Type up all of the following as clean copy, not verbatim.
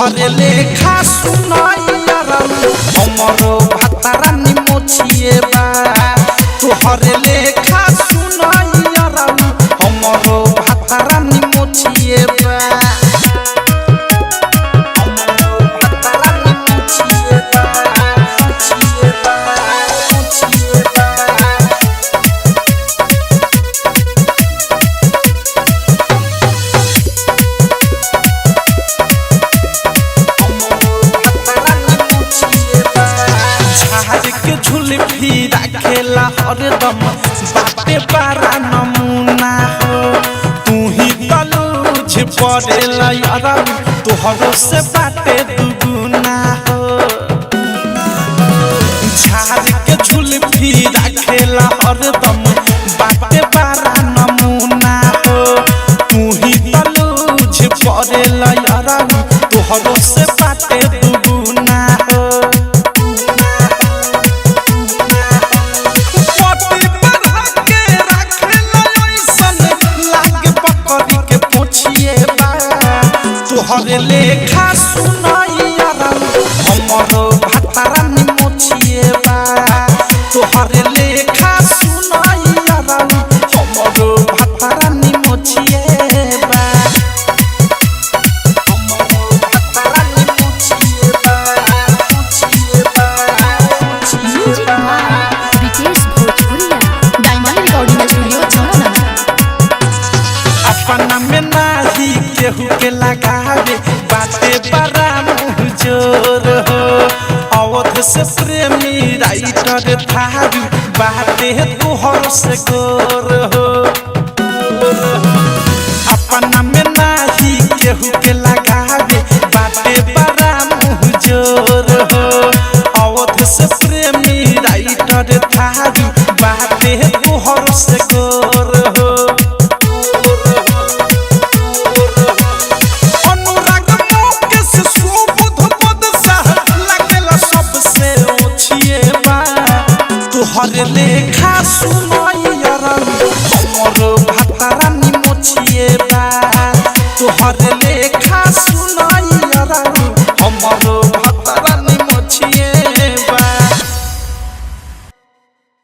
तुहरे लेखा सुनाइयारा हमरो भतारा निमोछिए बा तुहरे लेखा सुनाइयारा हमरो भतारा निमोछिए बा फिरा खेला हरदम बाटे पारा नमूना हो तू ही तलूझ पड़ेला यारा तोहरो से बाटे दुगुना हो झाड़ के झूल फिरा खेला हरदम बाटे पारा नमूना हो तू ही तलूझ पड़ेला यारा तोहरो से बाटे दुगुना हो तुहरे लेखा सुनाइयारा हमरो भतारा निमोछिए बा तुहरे लेखा सुनाइयारा हमरो भतारा निमोछिए बा हमरो भतारा निमोछिए बा मोछिए बा म्यूजिक बाय विकेश भोजपुरिया डायमंड रिकॉर्डिंग स्टूडियो छाना अपना में नाही केहू के लगावे बाटे बड़ा मुँह जोर हो अवध से प्रेमी राइटर थारू बाटे तोहर से गोर हो अपना में नाही केहू के लगावे बाटे बड़ा मुँह जोर हो अवध से प्रेमी राइटर थारू बाटे तोहर से गोर हो तुहरे लेखा सुनाइयारा हमरो भतारा निमोछिए बा तुहरे लेखा सुनाइयारा हमरो भतारा निमोछिए बा।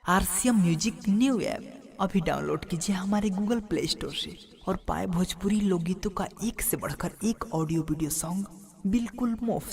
आरसीएम म्यूजिक न्यू ऐप अभी डाउनलोड कीजिए हमारे गूगल प्ले स्टोर से और पाए भोजपुरी लोकगीतों का एक से बढ़कर एक ऑडियो वीडियो सॉन्ग बिल्कुल मुफ्त।